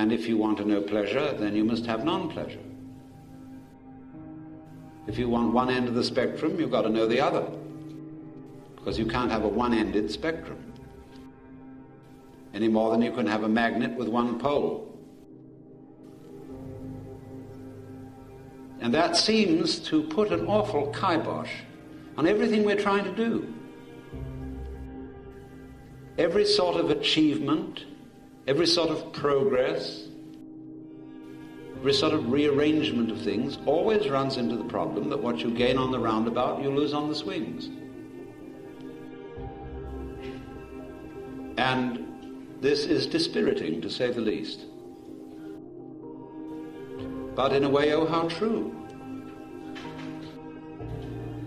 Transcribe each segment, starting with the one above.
And if you want to know pleasure, then you must have non-pleasure. If you want one end of the spectrum, you've got to know the other, because you can't have a one-ended spectrum any more than you can have a magnet with one pole. And that seems to put an awful kibosh on everything we're trying to do. Every sort of achievement, every sort of progress, every sort of rearrangement of things always runs into the problem that what you gain on the roundabout, you lose on the swings. And this is dispiriting, to say the least. But in a way, oh, how true.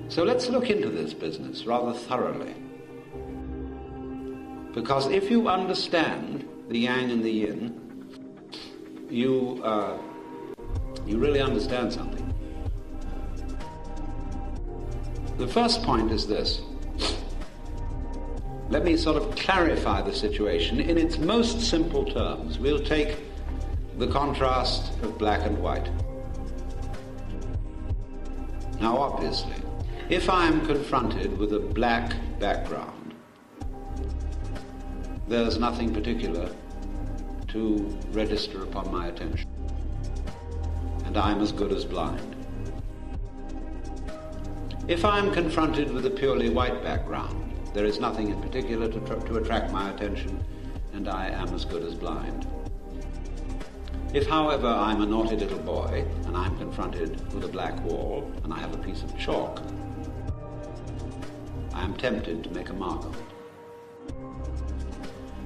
So let's look into this business rather thoroughly. Because if you understand the yang and the yin, you really understand something. The first point is this. Let me sort of clarify the situation in its most simple terms. We'll take the contrast of black and white. Now, obviously, if I'm confronted with a black background, there's nothing particular to register upon my attention, and I'm as good as blind. If I'm confronted with a purely white background, there is nothing in particular to attract my attention, and I am as good as blind. If, however, I'm a naughty little boy, and I'm confronted with a black wall, and I have a piece of chalk, I am tempted to make a mark on it.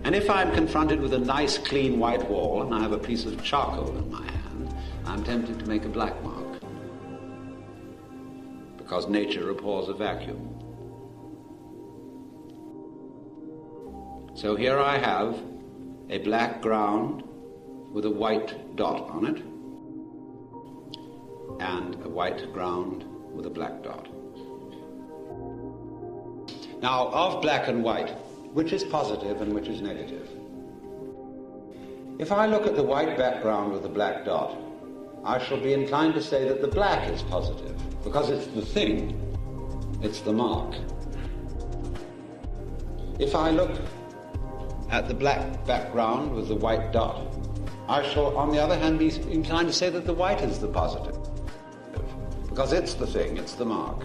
And if I'm confronted with a nice, clean white wall, and I have a piece of charcoal in my hand, I'm tempted to make a black mark, because nature abhors a vacuum. So here I have a black ground with a white dot on it, and a white ground with a black dot. Now, of black and white, which is positive and which is negative? If I look at the white background with the black dot, I shall be inclined to say that the black is positive, because it's the thing, it's the mark. If I look at the black background with the white dot, I shall, on the other hand, be inclined to say that the white is the positive, because it's the thing, it's the mark.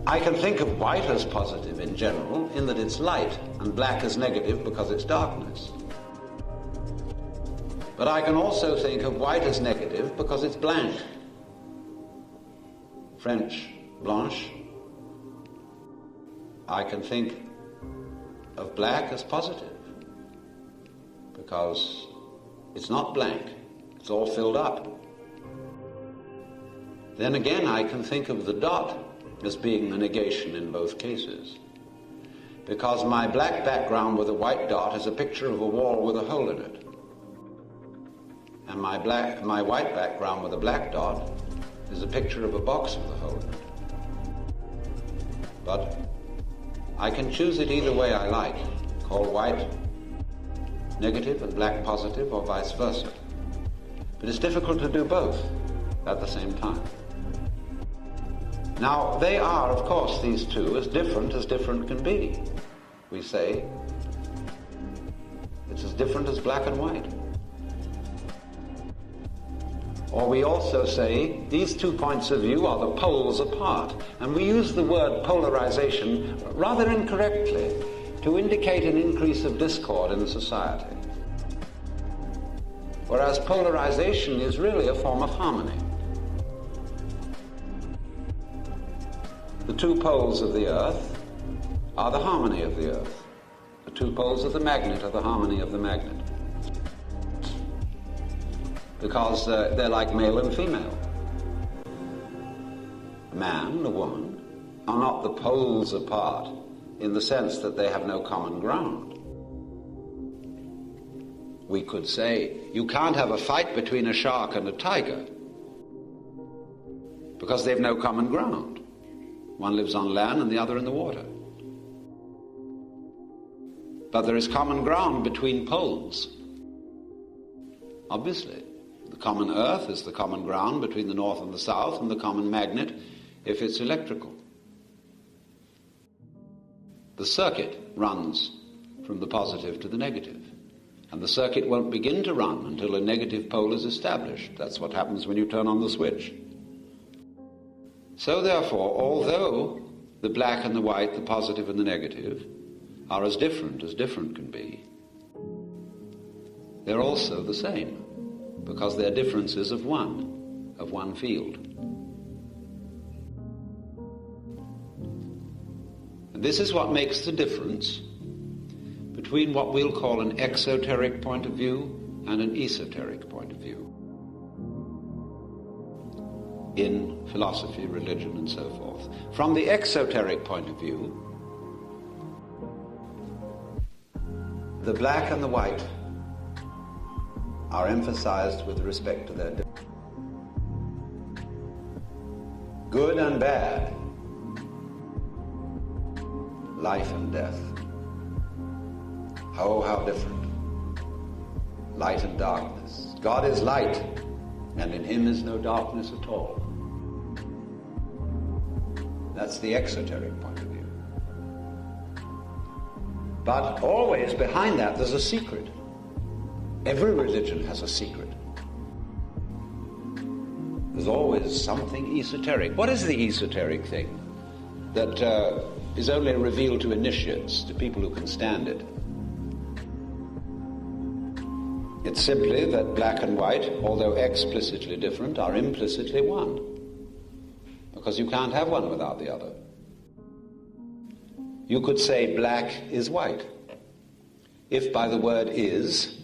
I can think of white as positive in general, in that it's light, and black as negative because it's darkness. But I can also think of white as negative because it's blank. French, blanche. I can think of black as positive because it's not blank, it's all filled up. Then again, I can think of the dot as being the negation in both cases, because my black background with a white dot is a picture of a wall with a hole in it, and my white background with a black dot is a picture of a box with a hole in it. But I can choose it either way I like, call white negative and black positive, or vice versa. But it's difficult to do both at the same time. Now, they are, of course, these two, as different can be. We say it's as different as black and white. Or we also say these 2 points of view are the poles apart. And we use the word polarization rather incorrectly to indicate an increase of discord in society. Whereas polarization is really a form of harmony. The 2 poles of the earth are the harmony of the earth. The 2 poles of the magnet are the harmony of the magnet. Because they're like male and female. A man and a woman are not the poles apart in the sense that they have no common ground. We could say you can't have a fight between a shark and a tiger because they've no common ground. One lives on land and the other in the water. But there is common ground between poles. Obviously, the common earth is the common ground between the north and the south, and the common magnet if it's electrical. The circuit runs from the positive to the negative, and the circuit won't begin to run until a negative pole is established. That's what happens when you turn on the switch. So therefore, although the black and the white, the positive and the negative, are as different can be, they're also the same, because they're differences of one field. And this is what makes the difference between what we'll call an exoteric point of view and an esoteric point of view in philosophy, religion, and so forth. From the exoteric point of view, the black and the white are emphasized with respect to their difference. Good and bad, life and death. Oh, how different. Light and darkness. God is light, and in him is no darkness at all. That's the exoteric point of view. But always behind that there's a secret. Every religion has a secret. There's always something esoteric. What is the esoteric thing that is only revealed to initiates, to people who can stand it? It's simply that black and white, although explicitly different, are implicitly one. Because you can't have one without the other. You could say black is white, if by the word is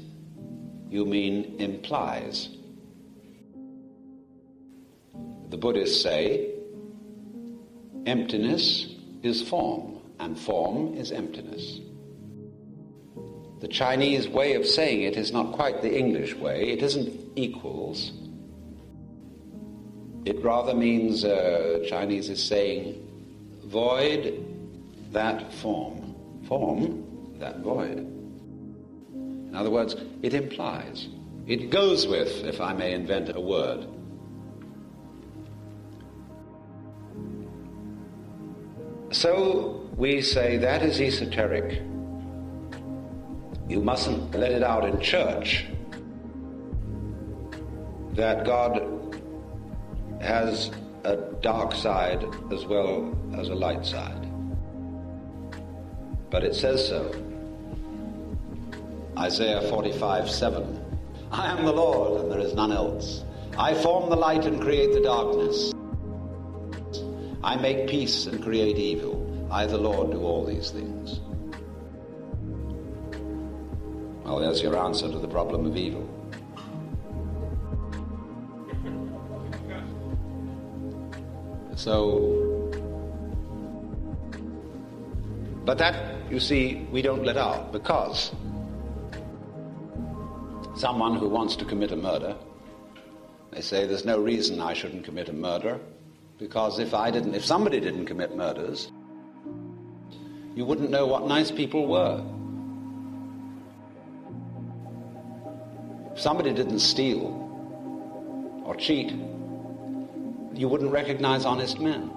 you mean implies. The Buddhists say emptiness is form, and form is emptiness. The Chinese way of saying it is not quite the English way. It isn't equals. It rather means, Chinese is saying, void that form, form that void. In other words, it implies. It goes with, if I may invent a word. So we say that is esoteric. You mustn't let it out in church that God has a dark side as well as a light side. But it says so. Isaiah 45:7. I am the Lord, and there is none else. I form the light and create the darkness. I make peace and create evil. I, the Lord, do all these things. Well, there's your answer to the problem of evil. So, but that, you see, we don't let out, because someone who wants to commit a murder, they say there's no reason I shouldn't commit a murder, because if somebody didn't commit murders, you wouldn't know what nice people were. If somebody didn't steal or cheat, you wouldn't recognize honest men.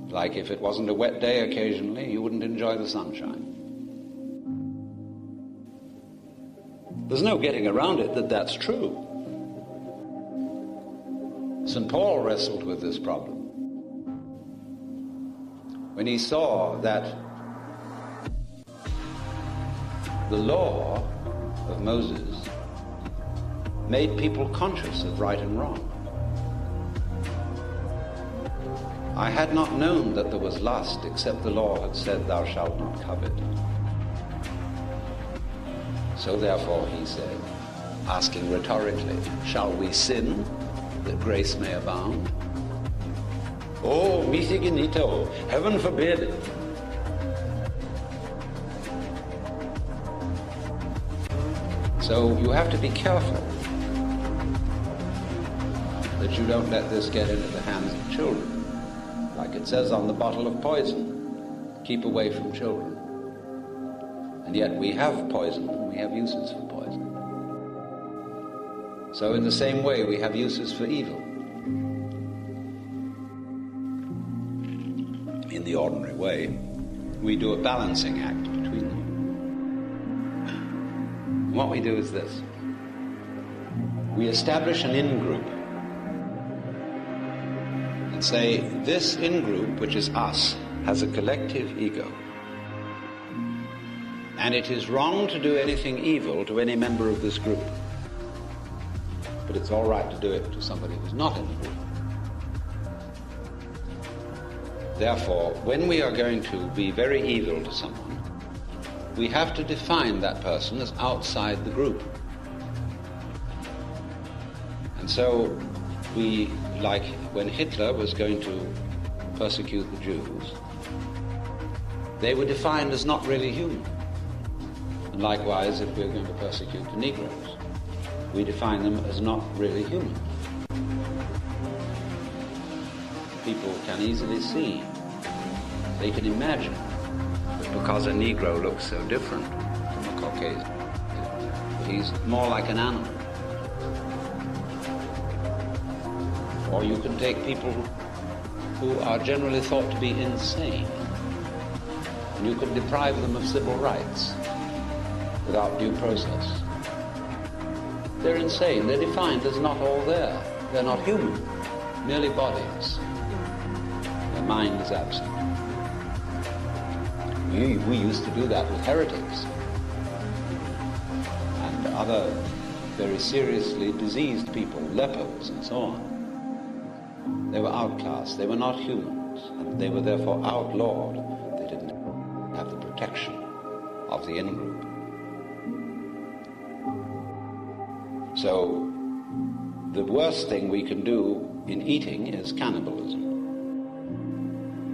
Like if it wasn't a wet day occasionally, you wouldn't enjoy the sunshine. There's no getting around it that that's true. St. Paul wrestled with this problem when he saw that the law of Moses made people conscious of right and wrong. I had not known that there was lust, except the law had said, thou shalt not covet. So therefore, he said, asking rhetorically, shall we sin that grace may abound? Oh, misiginito, heaven forbid. So you have to be careful that you don't let this get into the hands of children. Like it says on the bottle of poison, keep away from children. And yet we have poison, and we have uses for poison. So in the same way, we have uses for evil. In the ordinary way, we do a balancing act between them. And what we do is this. We establish an in-group and say, this in-group, which is us, has a collective ego. And it is wrong to do anything evil to any member of this group. But it's all right to do it to somebody who's not in the group. Therefore, when we are going to be very evil to someone, we have to define that person as outside the group. And so we, like when Hitler was going to persecute the Jews, they were defined as not really human. And likewise, if we're going to persecute the Negroes, we define them as not really human. People can easily see, they can imagine, that because a Negro looks so different from a Caucasian, he's more like an animal. Or you can take people who are generally thought to be insane, and you can deprive them of civil rights without due process. They're insane. They're defined as not all there. They're not human, merely bodies. Their mind is absent. We used to do that with heretics and other very seriously diseased people, lepers and so on. They were outclassed. They were not humans, and they were therefore outlawed. They didn't have the protection of the in-group. So the worst thing we can do in eating is cannibalism.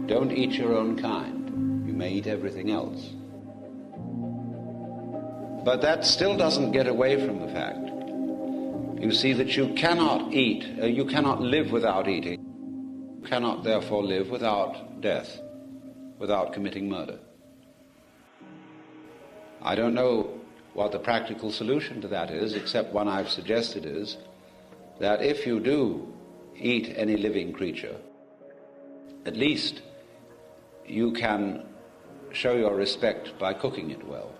Don't eat your own kind. You may eat everything else. But that still doesn't get away from the fact, you see, that you cannot eat, you cannot live without eating. You cannot therefore live without death, without committing murder. I don't know what the practical solution to that is, except one I've suggested is that if you do eat any living creature, at least you can show your respect by cooking it well.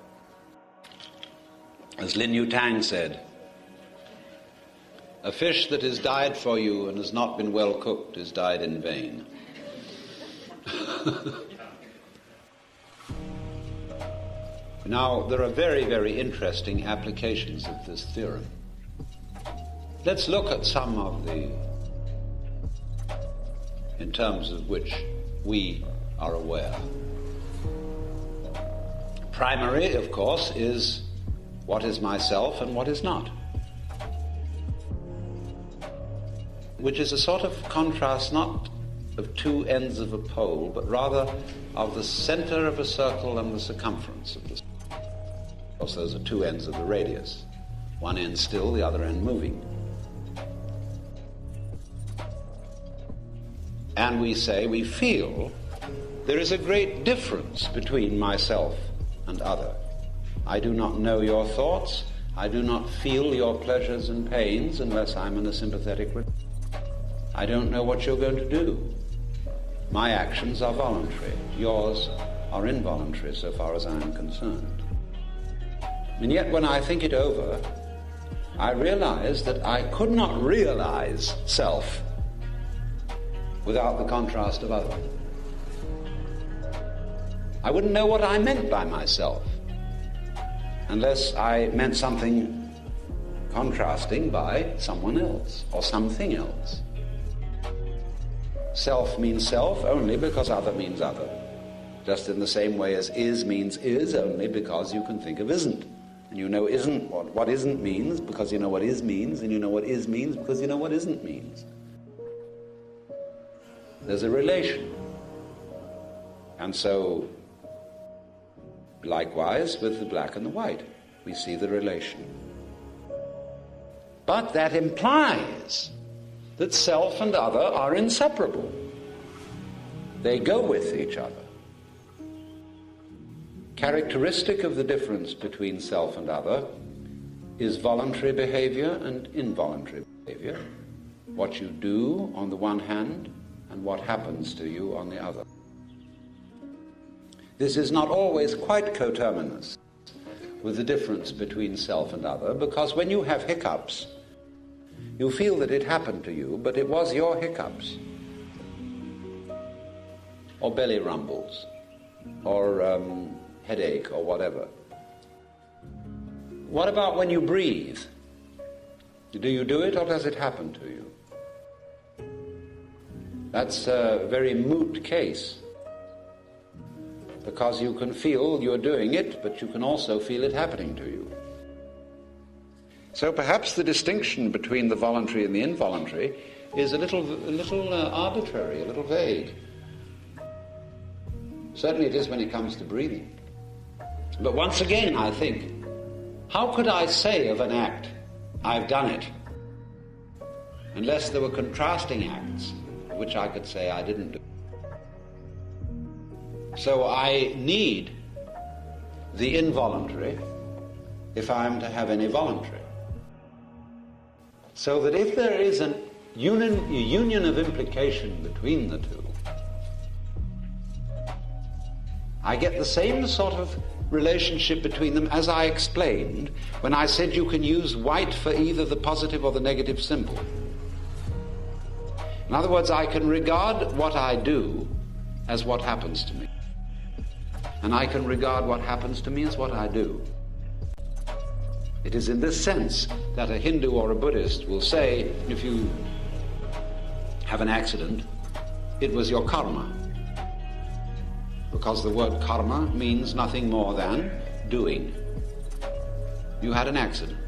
As Lin Yu Tang said, a fish that is dyed for you and has not been well cooked is dyed in vain. Now, there are very, very interesting applications of this theorem. Let's look at some of the, in terms of which we are aware. Primary, of course, is what is myself and what is not, which is a sort of contrast not of two ends of a pole, but rather of the center of a circle and the circumference of the circle. Of course, those are two ends of the radius, one end still, the other end moving. And we say, we feel there is a great difference between myself and other. I do not know your thoughts. I do not feel your pleasures and pains unless I'm in a sympathetic relationship. I don't know what you're going to do. My actions are voluntary. Yours are involuntary so far as I'm concerned. And yet when I think it over, I realize that I could not realize self without the contrast of other. I wouldn't know what I meant by myself unless I meant something contrasting by someone else or something else. Self means self only because other means other, just in the same way as is means is only because you can think of isn't. And you know isn't what isn't means because you know what is means, and you know what is means because you know what isn't means. There's a relation. And so, likewise with the black and the white, we see the relation. But that implies that self and other are inseparable. They go with each other. characteristic of the difference between self and other is voluntary behavior and involuntary behavior. What you do on the one hand and what happens to you on the other. This is not always quite coterminous with the difference between self and other, because when you have hiccups, you feel that it happened to you, but it was your hiccups. Or belly rumbles, or headache, or whatever. What about when you breathe? Do you do it, or does it happen to you? That's a very moot case, because you can feel you're doing it, but you can also feel it happening to you. So perhaps the distinction between the voluntary and the involuntary is a little arbitrary, a little vague. Certainly it is when it comes to breathing. But once again, I think, how could I say of an act, I've done it, unless there were contrasting acts, which I could say I didn't do. So I need the involuntary if I am to have any voluntary. So that if there is a union of implication between the two, I get the same sort of relationship between them as I explained when I said you can use white for either the positive or the negative symbol. In other words, I can regard what I do as what happens to me. And I can regard what happens to me as what I do. It is in this sense that a Hindu or a Buddhist will say, if you have an accident, it was your karma. Because the word karma means nothing more than doing. You had an accident.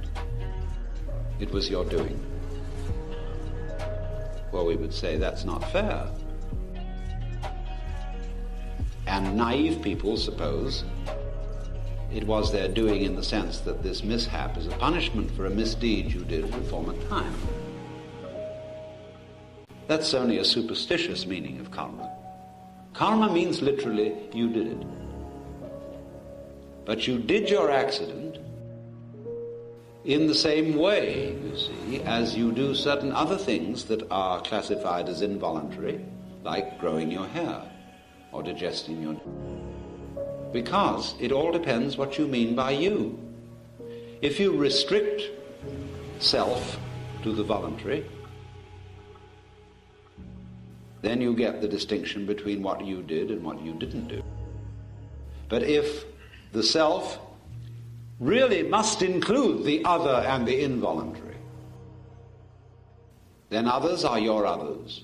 It was your doing. Well, we would say that's not fair. And naive people suppose it was their doing in the sense that this mishap is a punishment for a misdeed you did in a former time. That's only a superstitious meaning of karma. Karma means literally you did it. But you did your accident in the same way, you see, as you do certain other things that are classified as involuntary, like growing your hair or digesting your... Because it all depends what you mean by you. If you restrict self to the voluntary, then you get the distinction between what you did and what you didn't do. But if the self really must include the other and the involuntary, then others are your others,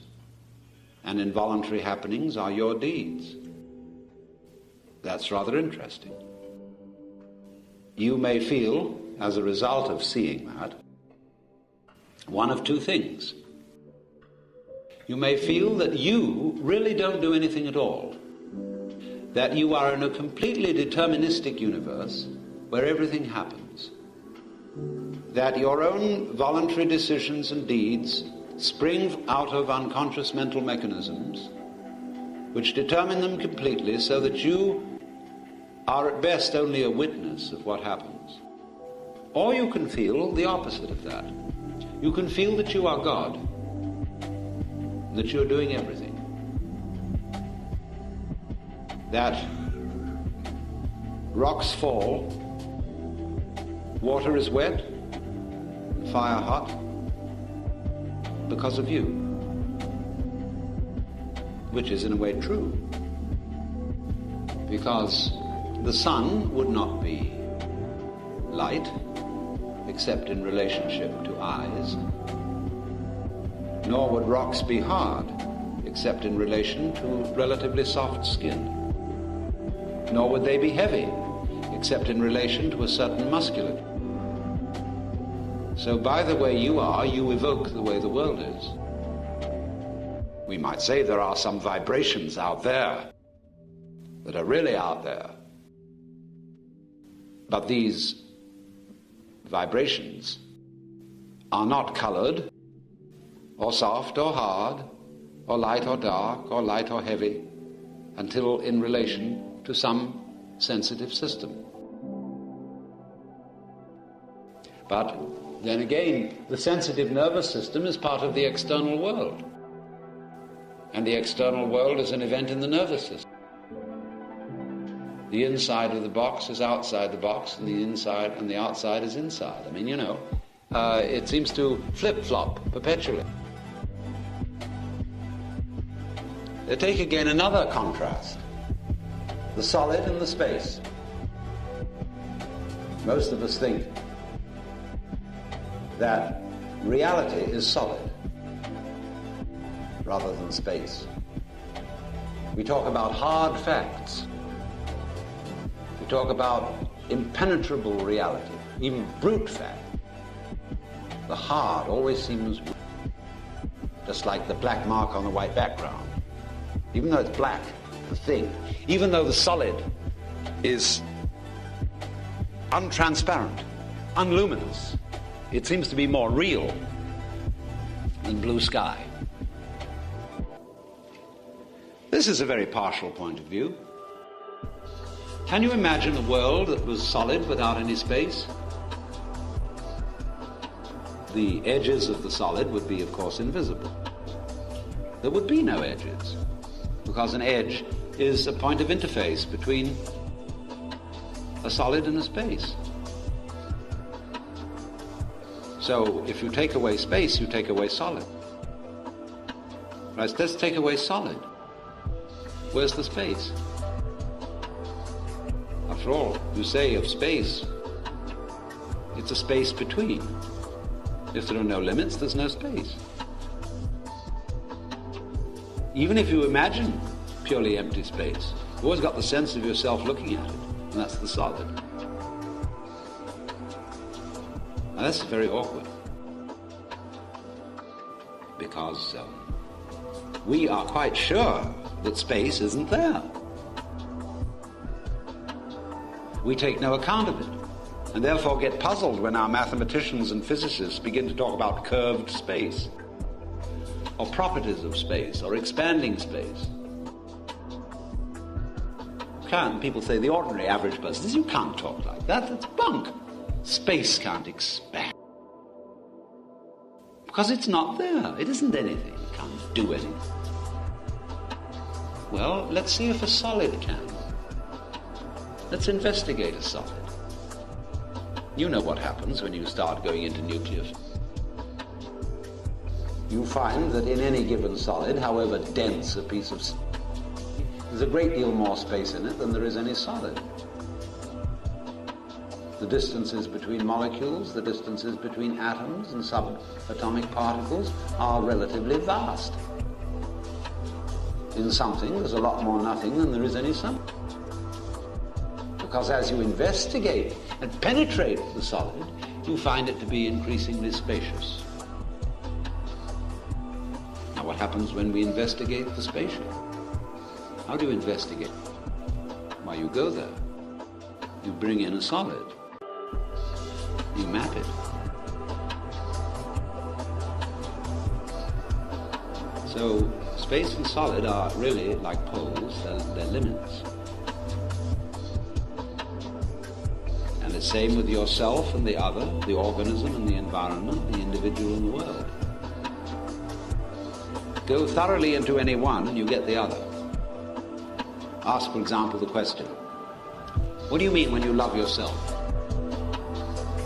and involuntary happenings are your deeds. That's rather interesting. You may feel, as a result of seeing that, one of two things. You may feel that you really don't do anything at all, that you are in a completely deterministic universe where everything happens, that your own voluntary decisions and deeds spring out of unconscious mental mechanisms which determine them completely, so that you are at best only a witness of what happens. Or you can feel the opposite of that. You can feel that you are God, that you're doing everything, that rocks fall, water is wet, fire hot, because of you, which is in a way true, because the sun would not be light except in relationship to eyes, nor would rocks be hard except in relation to relatively soft skin, nor would they be heavy except in relation to a certain musculature. So by the way you are, you evoke the way the world is. We might say there are some vibrations out there that are really out there. But these vibrations are not colored, or soft or hard, or light or dark, or light or heavy, until in relation to some sensitive system. But then again, the sensitive nervous system is part of the external world. And the external world is an event in the nervous system. The inside of the box is outside the box, and the inside and the outside is inside. I mean, it seems to flip-flop perpetually. Take again another contrast. The solid and the space. Most of us think that reality is solid rather than space. We talk about hard facts. We talk about impenetrable reality, even brute fact. The hard always seems just like the black mark on the white background. Even though it's black, the thing, even though the solid is untransparent, unluminous, it seems to be more real than blue sky. This is a very partial point of view. Can you imagine a world that was solid without any space? The edges of the solid would be, of course, invisible. There would be no edges, because an edge is a point of interface between a solid and a space. So if you take away space, you take away solid. Right, let's take away solid. Where's the space? After all, you say of space, it's a space between. If there are no limits, there's no space. Even if you imagine purely empty space, you've always got the sense of yourself looking at it, and that's the solid. Now that's very awkward, because we are quite sure that space isn't there. We take no account of it, and therefore get puzzled when our mathematicians and physicists begin to talk about curved space, or properties of space, or expanding space. People say the ordinary average person says, you can't talk like that, that's bunk. Space can't expand. Because it's not there, it isn't anything, it can't do anything. Well, let's see if a solid can. Let's investigate a solid. You know what happens when you start going into nuclear. You find that in any given solid, however dense a piece of there's a great deal more space in it than there is any solid. The distances between molecules, the distances between atoms and subatomic particles are relatively vast. In something, there's a lot more nothing than there is any something. Because as you investigate and penetrate the solid, you find it to be increasingly spacious. Now, what happens when we investigate the spatial? How do you investigate? Why, you go there. You bring in a solid. You map it. So space and solid are really like poles, they're limits. And the same with yourself and the other, the organism and the environment, the individual and the world. Go thoroughly into any one and you get the other. Ask, for example, the question, what do you mean when you love yourself?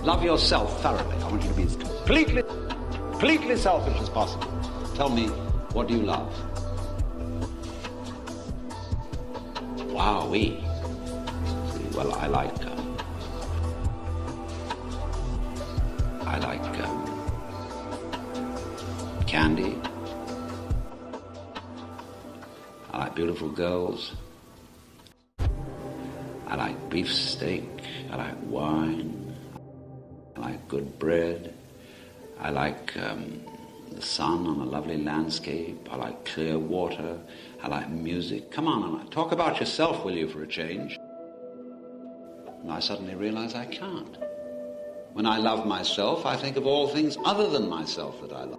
Love yourself thoroughly. I want you to be as completely selfish as possible. Tell me, what do you love? Wowee. Well, I like candy. I like beautiful girls. I like beefsteak. I like wine. I like good bread. I like the sun on a lovely landscape. I like clear water. I like music. Come on, talk about yourself, will you, for a change? And I suddenly realize I can't. When I love myself, I think of all things other than myself that I love.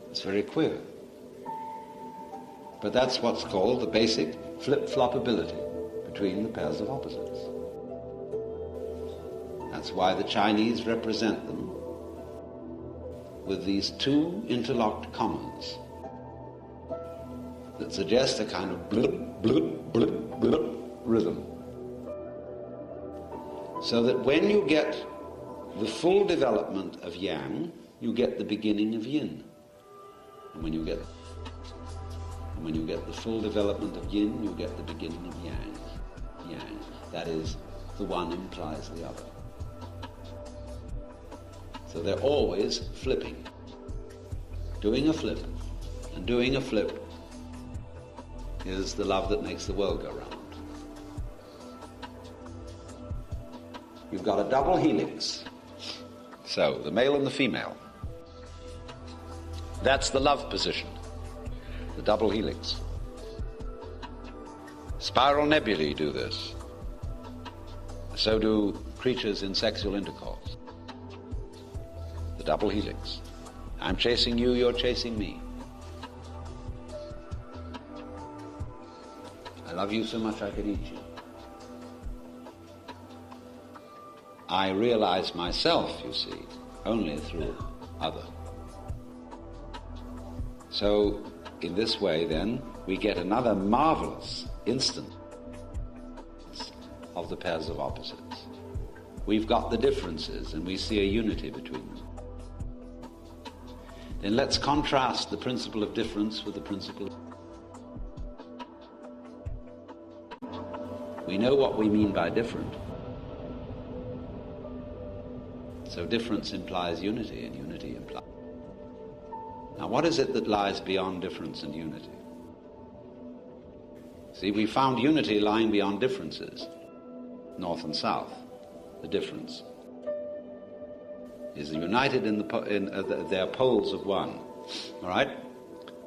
It's very queer. But that's what's called the basic flip-flopability between the pairs of opposites. That's why the Chinese represent them with these two interlocked commas that suggest a kind of blip, blip, blip, blip rhythm. So that when you get the full development of yang, you get the beginning of yin. And when you get the full development of yin, you get the beginning of yang. Yang. That is, the one implies the other. So they're always flipping. Doing a flip. And doing a flip is the love that makes the world go round. You've got a double helix. So, the male and the female. That's the love position. The double helix. Spiral nebulae do this. So do creatures in sexual intercourse. The double helix. I'm chasing you, you're chasing me. I love you so much I could eat you. I realize myself, you see, only through other. So, in this way, then, we get another marvelous instance of the pairs of opposites. We've got the differences, and we see a unity between them. Then let's contrast the principle of difference with the principle of... We know what we mean by different. So difference implies unity, and unity implies... Now, what is it that lies beyond difference and unity? See, we found unity lying beyond differences, north and south. The difference is united in their poles of one. All right?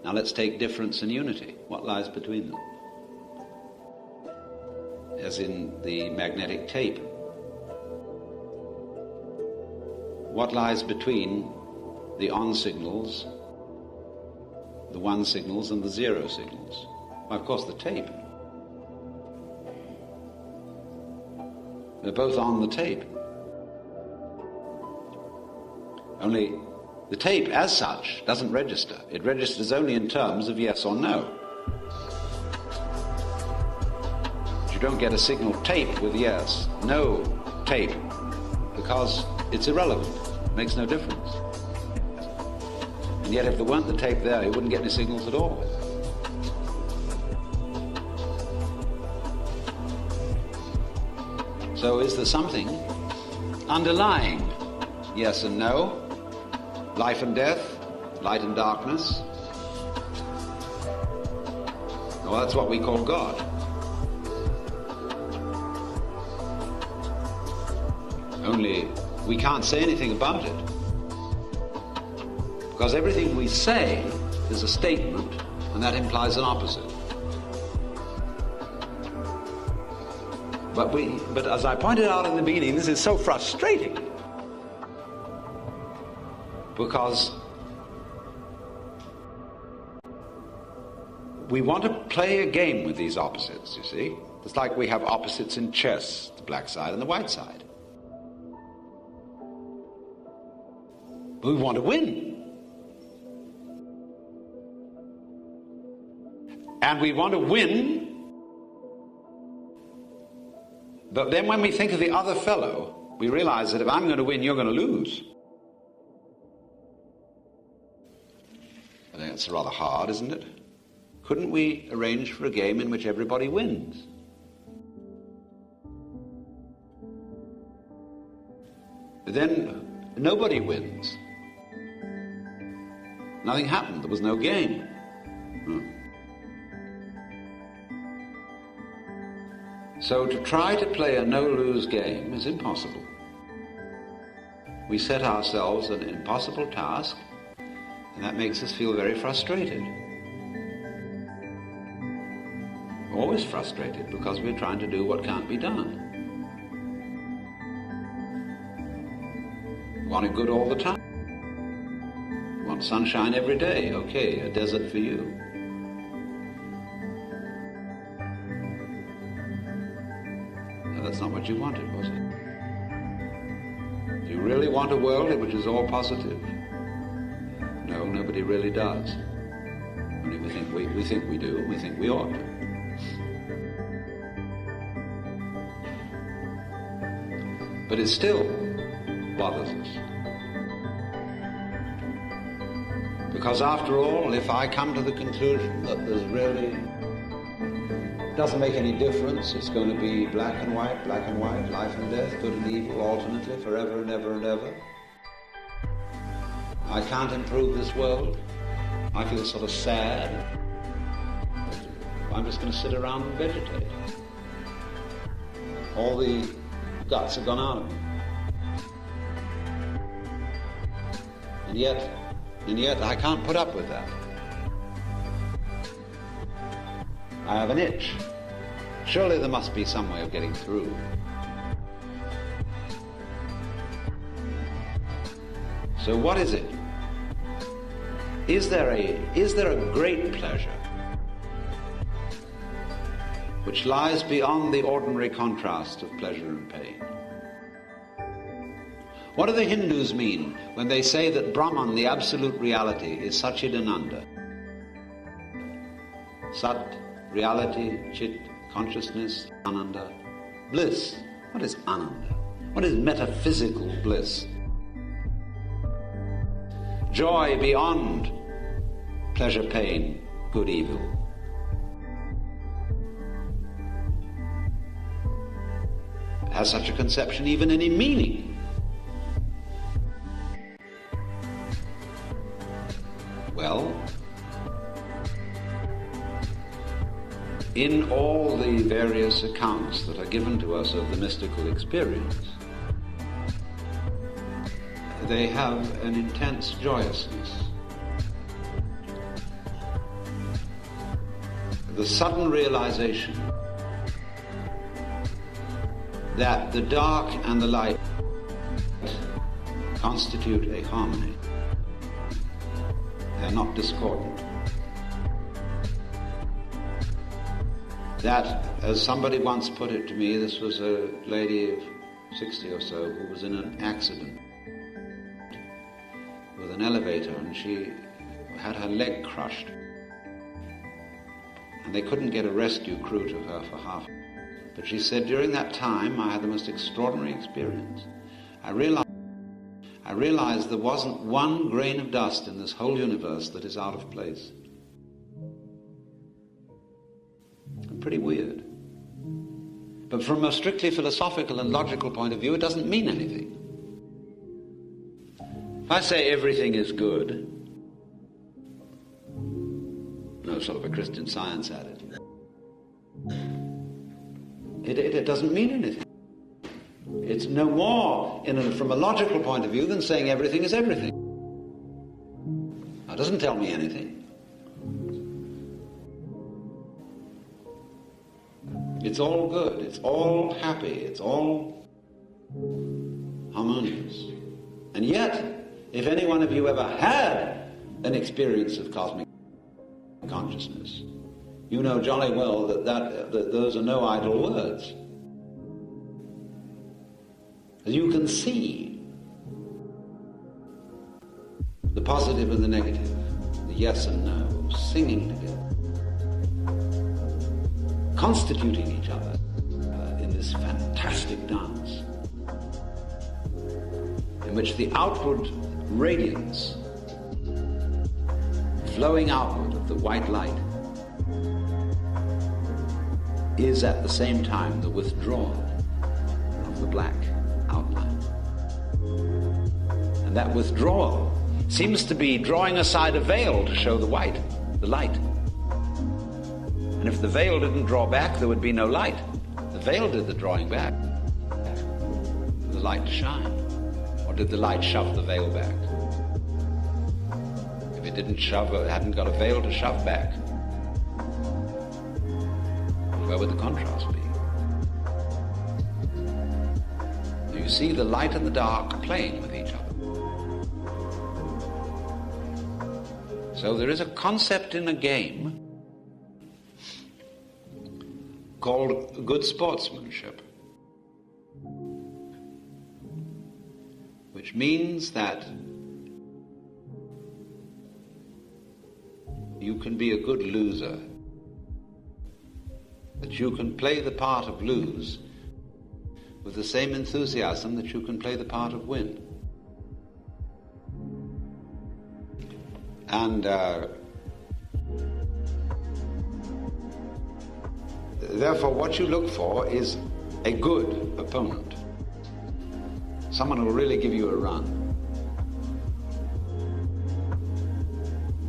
Now let's take difference and unity. What lies between them? As in the magnetic tape. What lies between the on signals, the one signals, and the zero signals? Well, of course, the tape. They're both on the tape. Only the tape, as such, doesn't register. It registers only in terms of yes or no. You don't get a signal tape with yes, no tape, because it's irrelevant. It makes no difference. And yet if there weren't the tape there, you wouldn't get any signals at all. So is there something underlying yes and no, life and death, light and darkness? Well, that's what we call God. Only we can't say anything about it, because everything we say is a statement, and that implies an opposite. But as I pointed out in the beginning, this is so frustrating, because we want to play a game with these opposites, you see. It's like we have opposites in chess, the black side and the white side. But we want to win. And we want to win. But then when we think of the other fellow, we realize that if I'm going to win, you're going to lose. I think it's rather hard, isn't it? Couldn't we arrange for a game in which everybody wins? But then nobody wins. Nothing happened. There was no game. So to try to play a no-lose game is impossible. We set ourselves an impossible task, and that makes us feel very frustrated. Always frustrated, because we're trying to do what can't be done. We want it good all the time. We want sunshine every day. Okay, a desert for you. That's not what you wanted, was it? You really want a world in which is all positive? No, nobody really does. Only we think we do, and we think we ought to. But it still bothers us. Because after all, if I come to the conclusion that there's really, doesn't make any difference, it's going to be black and white, life and death, good and evil, alternately, forever and ever and ever. I can't improve this world. I feel sort of sad. I'm just going to sit around and vegetate. All the guts have gone out of me. And yet I can't put up with that. I have an itch. Surely there must be some way of getting through. So what is it? Is there a great pleasure which lies beyond the ordinary contrast of pleasure and pain? What do the Hindus mean when they say that Brahman, the absolute reality, is Satchidananda? Sat, reality, Chit, consciousness, Ananda, bliss. What is Ananda? What is metaphysical bliss? Joy beyond pleasure, pain, good, evil. Has such a conception even any meaning? Well, in all the various accounts that are given to us of the mystical experience, they have an intense joyousness. The sudden realization that the dark and the light constitute a harmony. They're not discordant. That, as somebody once put it to me, this was a lady of 60 or so who was in an accident with an elevator, and she had her leg crushed. And they couldn't get a rescue crew to her for half. But she said, during that time, I had the most extraordinary experience. I realized there wasn't one grain of dust in this whole universe that is out of place. Pretty weird. But from a strictly philosophical and logical point of view, it doesn't mean anything. If I say everything is good, no sort of a Christian Science at it, it doesn't mean anything. It's no more, from a logical point of view, than saying everything is everything. It doesn't tell me anything. It's all good, it's all happy, it's all harmonious. And yet, if any one of you ever had an experience of cosmic consciousness, you know jolly well that those are no idle words. You can see the positive and the negative, the yes and no, singing together, constituting each other in this fantastic dance, in which the outward radiance flowing outward of the white light is at the same time the withdrawal of the black outline. And that withdrawal seems to be drawing aside a veil to show the white, the light. And if the veil didn't draw back, there would be no light. The veil did the drawing back for the light to shine. Or did the light shove the veil back? If it didn't shove, it hadn't got a veil to shove back, where would the contrast be? You see the light and the dark playing with each other. So there is a concept in a game called good sportsmanship. which means that you can be a good loser, that you can play the part of lose with the same enthusiasm that you can play the part of win. And therefore what you look for is a good opponent, someone who will really give you a run.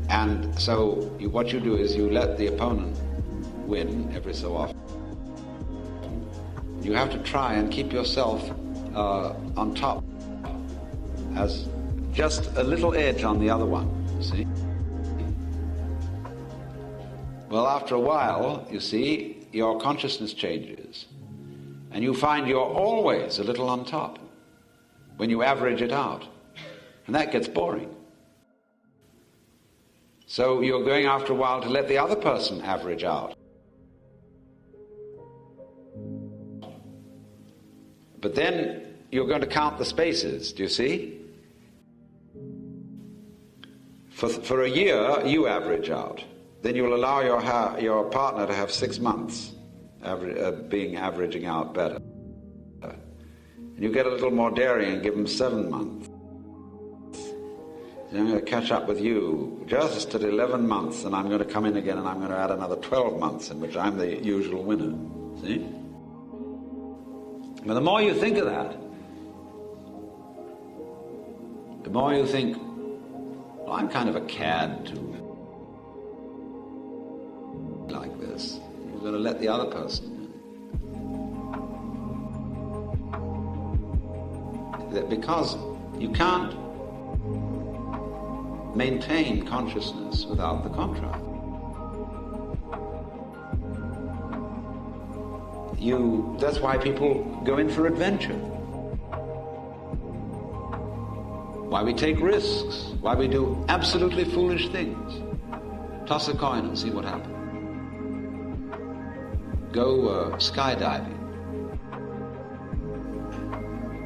And so what you do is you let the opponent win every so often. You have to try and keep yourself on top as just a little edge on the other one, see? Well, after a while, you see, your consciousness changes, and you find you're always a little on top when you average it out, and that gets boring. So you're going after a while to let the other person average out. But then you're going to count the spaces, do you see? For a year, you average out. Then you'll allow your partner to have 6 months averaging out better. And you get a little more daring and give them 7 months. Then I'm going to catch up with you just at 11 months, and I'm going to come in again and I'm going to add another 12 months in which I'm the usual winner. See? But the more you think of that, the more you think, well, I'm kind of a cad to like this. You're going to let the other person in. Because you can't maintain consciousness without the contrast. That's why people go in for adventure. Why we take risks. Why we do absolutely foolish things. Toss a coin and see what happens. Go skydiving.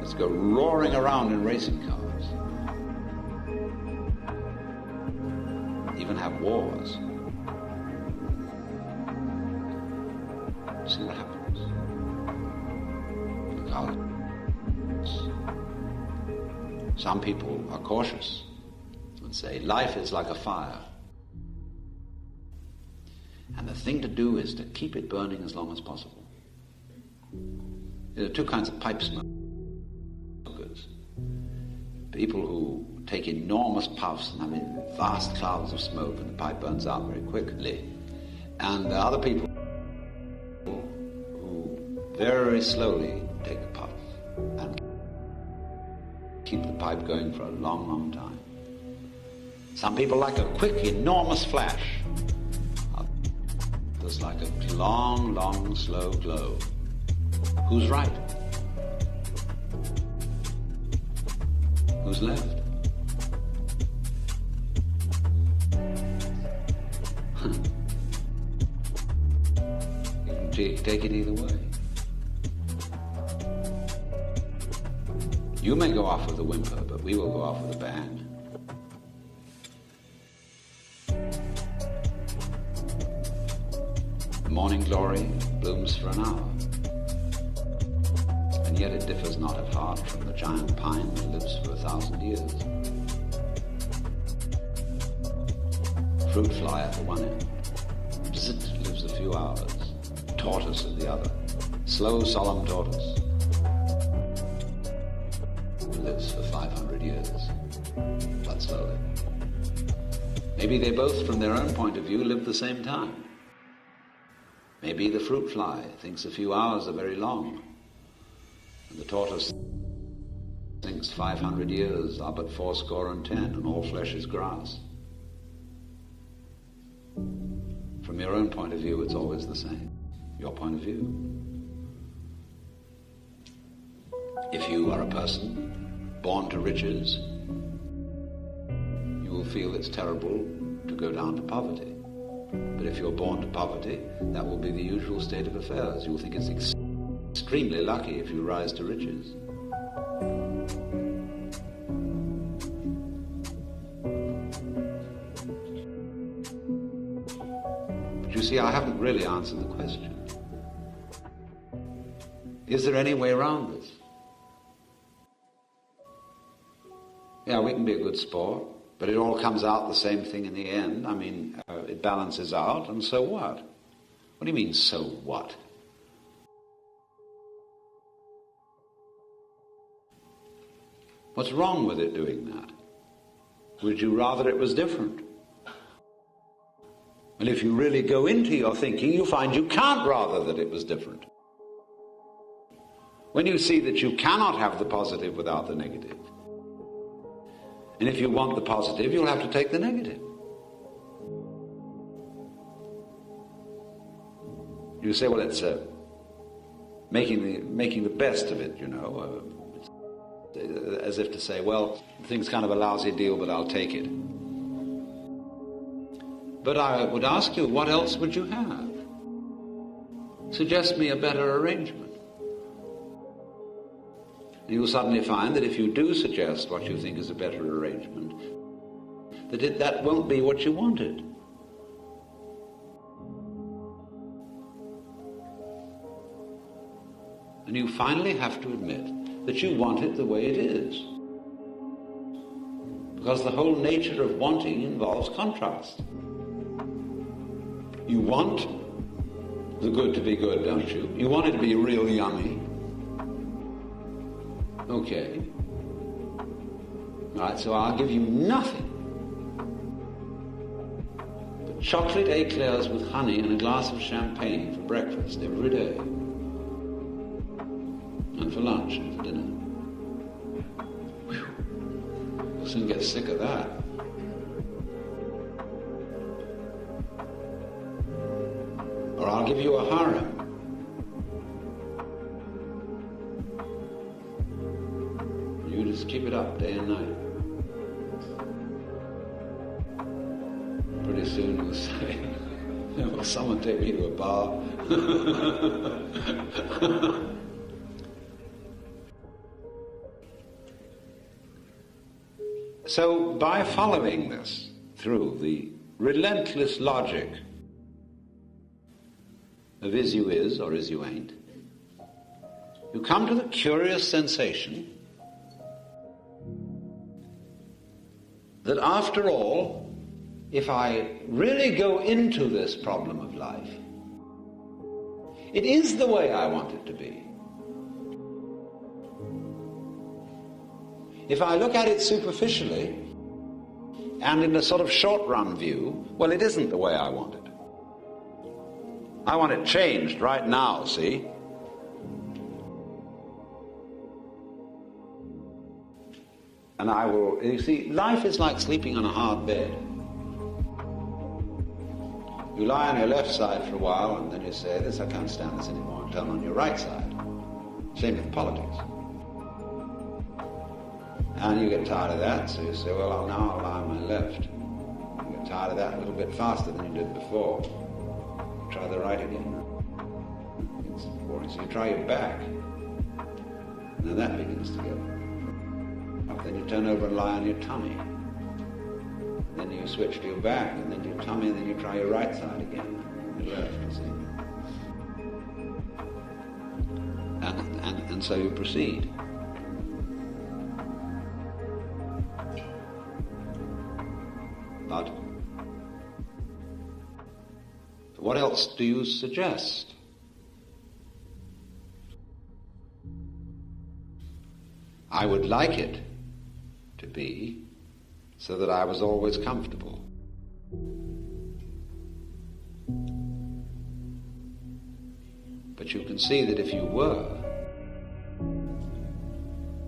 Let's go roaring around in racing cars. Even have wars. See what happens. Because some people are cautious and say life is like a fire, and the thing to do is to keep it burning as long as possible. There are two kinds of pipe smokers. People who take enormous puffs and have vast clouds of smoke and the pipe burns out very quickly. And other people who very slowly take a puff and keep the pipe going for a long, long time. Some people like a quick, enormous flash. Others like a long, long, slow glow. Who's right? Who's left? You can take it either way. You may go off with a whimper, but we will go off with a bang. The morning glory blooms for an hour, and yet it differs not at heart from the giant pine that lives for 1,000 years. Fruit fly at the one end, bzzzt lives a few hours, tortoise at the other, slow, solemn tortoise, lives for 500 years, but slowly. Maybe they both, from their own point of view, live the same time. Maybe the fruit fly thinks a few hours are very long, and the tortoise thinks 500 years are but 70, and all flesh is grass. From your own point of view, it's always the same. Your point of view. If you are a person born to riches, you will feel it's terrible to go down to poverty. But if you're born to poverty, that will be the usual state of affairs. You will think it's extremely lucky if you rise to riches. see, I haven't really answered the question. Is there any way around this? Yeah, we can be a good sport, but it all comes out the same thing in the end. I mean, it balances out, and so what? What do you mean, so what? What's wrong with it doing that? Would you rather it was different? And if you really go into your thinking, you find you can't rather that it was different. When you see that you cannot have the positive without the negative, and if you want the positive, you'll have to take the negative. You say, well, it's making the best of it, you know, as if to say, well, the thing's kind of a lousy deal, but I'll take it. But I would ask you, what else would you have? Suggest me a better arrangement. You'll suddenly find that if you do suggest what you think is a better arrangement, that won't be what you wanted. And you finally have to admit that you want it the way it is. Because the whole nature of wanting involves contrast. You want the good to be good, don't you? You want it to be real yummy. Okay. All right, so I'll give you nothing but chocolate eclairs with honey and a glass of champagne for breakfast every day. And for lunch and for dinner. Whew. You'll soon get sick of that. Or I'll give you a harem. You just keep it up day and night. Pretty soon you'll say, will someone take me to a bar? So by following this through the relentless logic of is you is or is you ain't, you come to the curious sensation that after all, if I really go into this problem of life, it is the way I want it to be. If I look at it superficially and in a sort of short-run view, well, it isn't the way I want it. I want it changed right now, see? And I will, you see, life is like sleeping on a hard bed. You lie on your left side for a while, and then you say, I can't stand this anymore, and turn on your right side. Same with politics. And you get tired of that, so you say, well, now I'll lie on my left. You get tired of that a little bit faster than you did before. Try the right again. It's boring. So you try your back. Now that begins to go. Then you turn over and lie on your tummy. Then you switch to your back, and then your tummy, and then you try your right side again. Your left, you see. And so you proceed. But what else do you suggest? I would like it to be so that I was always comfortable. But you can see that if you were,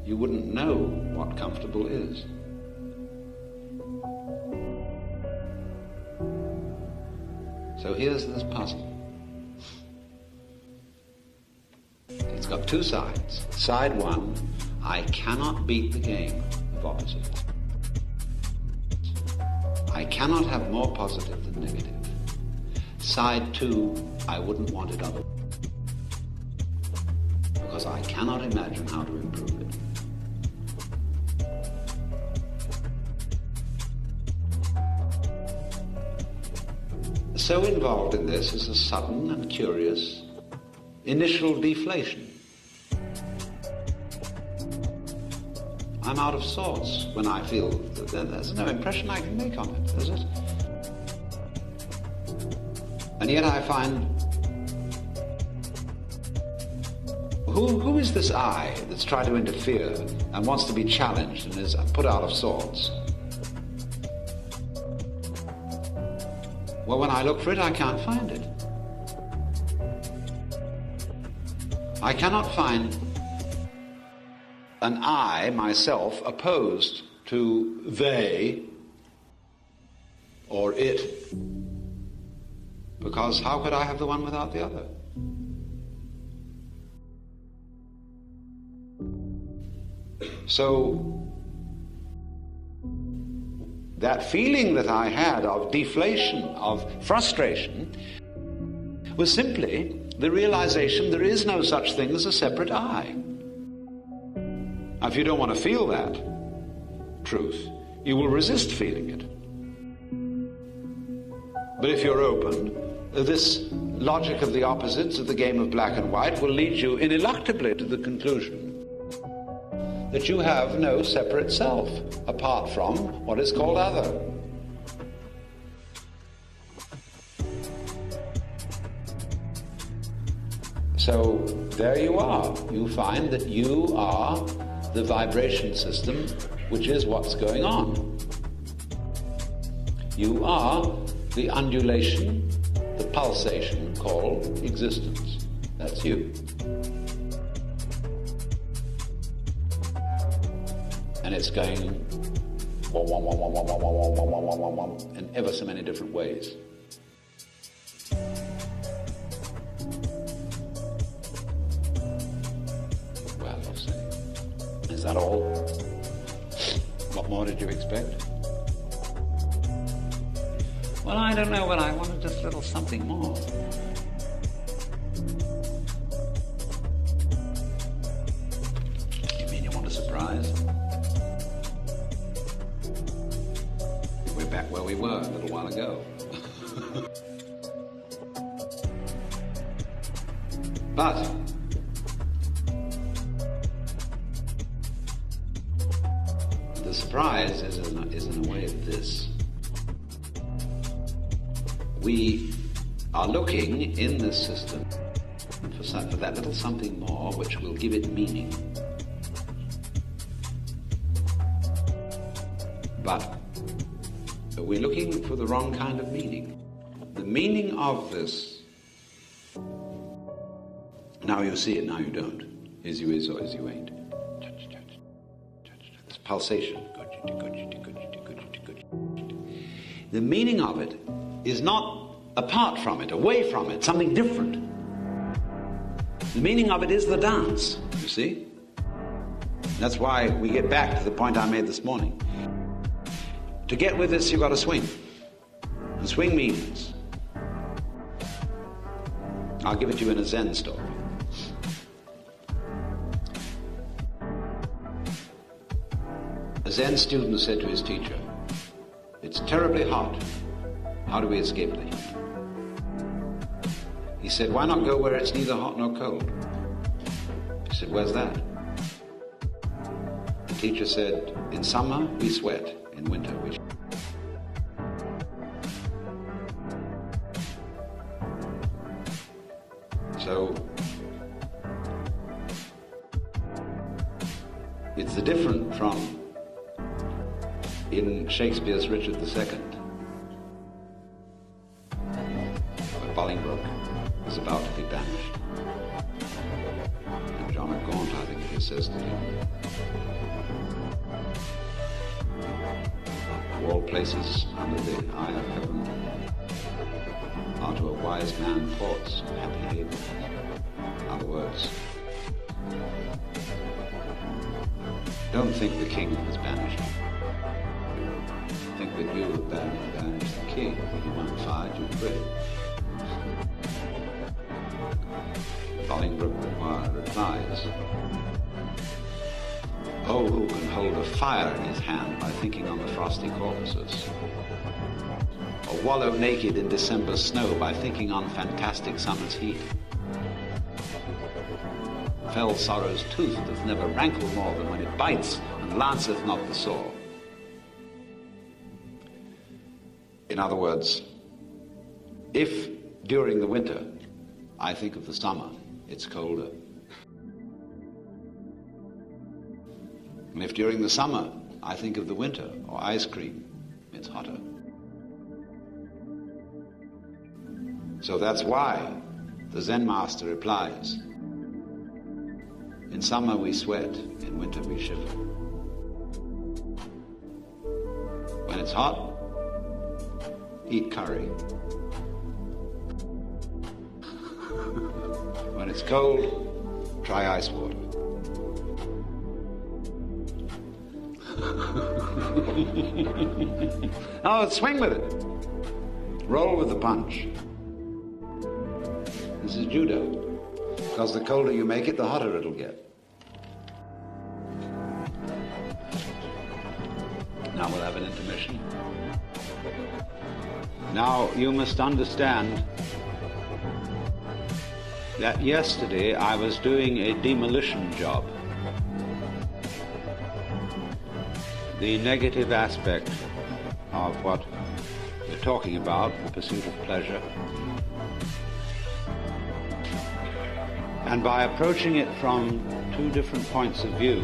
you wouldn't know what comfortable is. So here's this puzzle. It's got two sides. Side one, I cannot beat the game of opposites. I cannot have more positive than negative. Side two, I wouldn't want it otherwise. Because I cannot imagine how to improve it. so involved in this is a sudden and curious initial deflation. I'm out of sorts when I feel that there's no impression I can make on it, is it? And yet I find, who is this I that's tried to interfere and wants to be challenged and is put out of sorts? Well, when I look for it, I can't find it. I cannot find an I, myself, opposed to they or it, because how could I have the one without the other? So that feeling that I had of deflation, of frustration, was simply the realization there is no such thing as a separate I. Now, if you don't want to feel that truth, you will resist feeling it. But if you're open, this logic of the opposites of the game of black and white will lead you ineluctably to the conclusion that you have no separate self apart from what is called other. So there you are. You find that you are the vibration system, which is what's going on. You are the undulation, the pulsation called existence. That's you. And it's going in ever so many different ways. Well, you say, is that all? What more did you expect? Well, I don't know, but I wanted just a little something more. You mean you want a surprise? We're back where we were a little while ago. But the surprise is in a way this. We are looking in this system for that little something more which will give it meaning. But we're looking for the wrong kind of meaning. The meaning of this, now you see it, now you don't. Is you is or is you ain't. It's pulsation. The meaning of it is not apart from it, away from it, something different. The meaning of it is the dance, you see? That's why we get back to the point I made this morning. To get with this, you've got to swing. And swing means, I'll give it to you in a Zen story. A Zen student said to his teacher, "It's terribly hot. How do we escape the heat?" He said, "Why not go where it's neither hot nor cold?" He said, "Where's that?" The teacher said, "In summer we sweat, in winter we..." So it's the different from in Shakespeare's Richard II. Bolingbroke is about to be banished. And John of Gaunt, I think it says to him, "To all places under the eye of heaven are to a wise man ports of happy haven." In other words, don't think the king was banished. Think that you have banished the king. He won't find you quit. Bolingbroke replies, "Oh, who can hold a fire in his hand by thinking on the frosty corpses? or wallow naked in December snow by thinking on fantastic summer's heat. Fell sorrow's tooth doth never rankle more than when it bites, and lanceth not the sore. In other words, if during the winter I think of the summer, it's colder. And if during the summer I think of the winter or ice cream, it's hotter. So that's why the Zen master replies, in summer we sweat, in winter we shiver. When it's hot, eat curry. When it's cold, try ice water. Oh, swing with it. Roll with the punch. This is judo. Because the colder you make it, the hotter it'll get. Now we'll have an intermission. Now you must understand that yesterday I was doing a demolition job. The negative aspect of what we're talking about, the pursuit of pleasure. And by approaching it from two different points of view,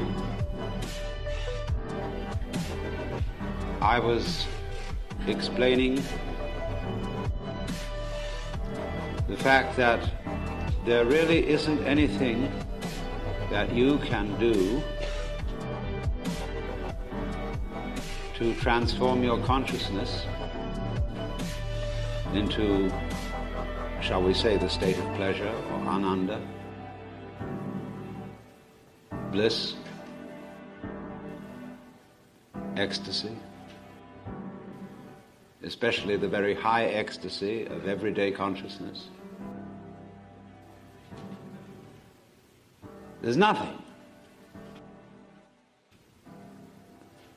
I was explaining the fact that there really isn't anything that you can do to transform your consciousness into, shall we say, the state of pleasure or ananda, bliss, ecstasy, especially the very high ecstasy of everyday consciousness. There's nothing.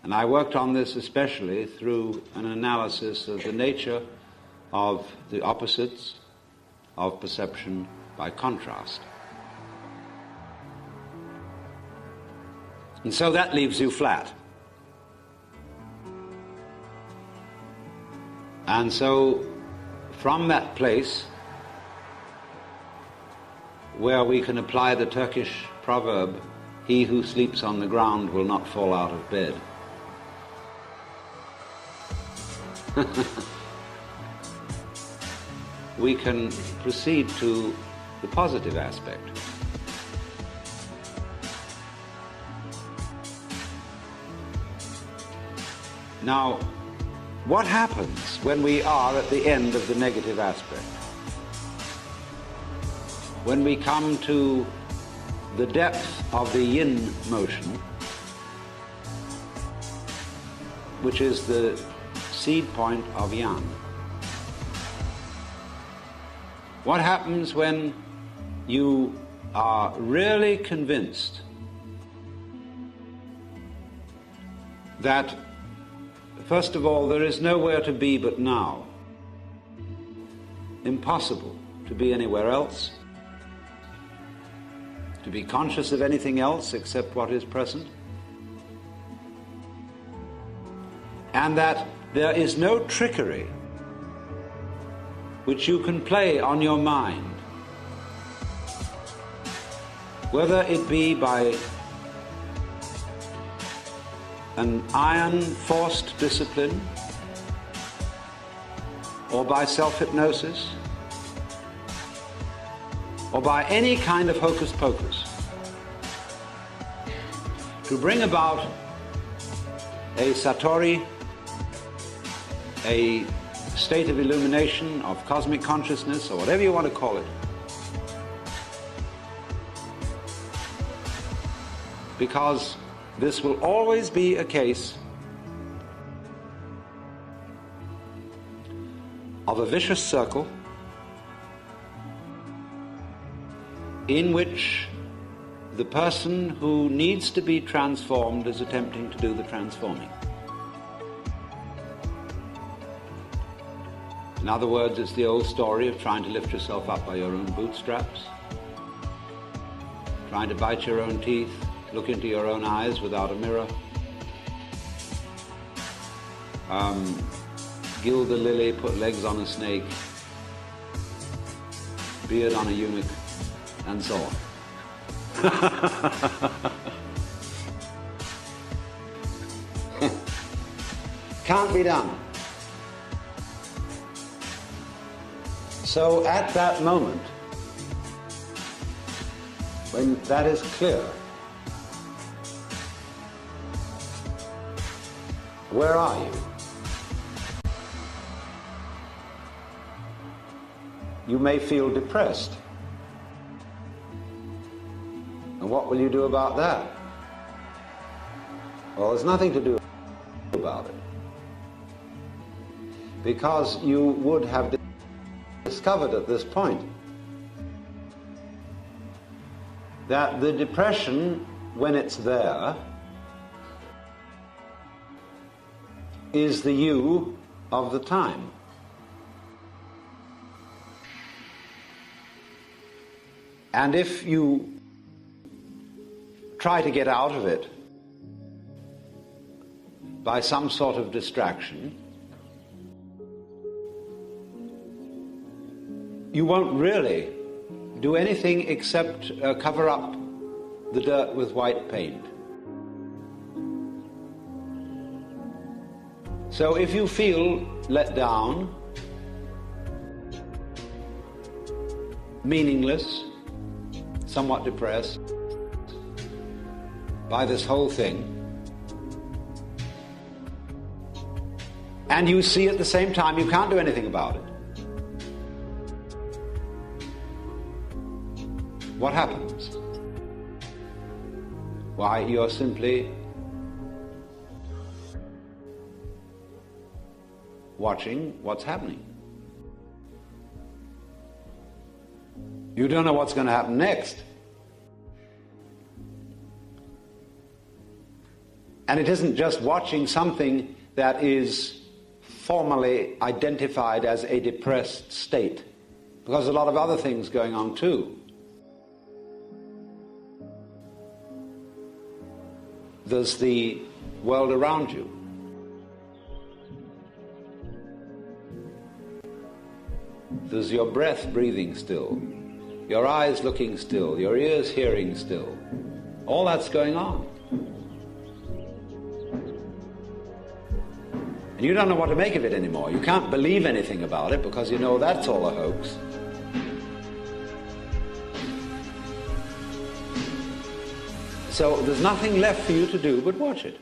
And I worked on this especially through an analysis of the nature of the opposites of perception by contrast. And so that leaves you flat. And so from that place where we can apply the Turkish proverb, he who sleeps on the ground will not fall out of bed. We can proceed to the positive aspect. Now, what happens when we are at the end of the negative aspect? When we come to the depth of the yin motion, which is the seed point of yang. What happens when you are really convinced that, first of all, there is nowhere to be but now, impossible to be anywhere else, to be conscious of anything else except what is present, and that there is no trickery which you can play on your mind, whether it be by an iron forced discipline or by self-hypnosis or by any kind of hocus pocus, to bring about a satori, a state of illumination, of cosmic consciousness, or whatever you want to call it. Because this will always be a case of a vicious circle in which the person who needs to be transformed is attempting to do the transforming. In other words, it's the old story of trying to lift yourself up by your own bootstraps, trying to bite your own teeth, look into your own eyes without a mirror, gild the lily, put legs on a snake, beard on a eunuch, and so on. Can't be done. So at that moment, when that is clear, where are you? You may feel depressed. And what will you do about that? Well, there's nothing to do about it. Because you would have discovered at this point that the depression, when it's there, is the you of the time. And if you try to get out of it by some sort of distraction, you won't really do anything except cover up the dirt with white paint. So if you feel let down, meaningless, somewhat depressed by this whole thing, and you see at the same time you can't do anything about it, what happens? Why, you're simply watching what's happening. You don't know what's going to happen next. And it isn't just watching something that is formally identified as a depressed state, because there's a lot of other things going on too. There's the world around you. There's your breath breathing still, your eyes looking still, your ears hearing still. All that's going on. And you don't know what to make of it anymore. You can't believe anything about it because you know that's all a hoax. So there's nothing left for you to do but watch it.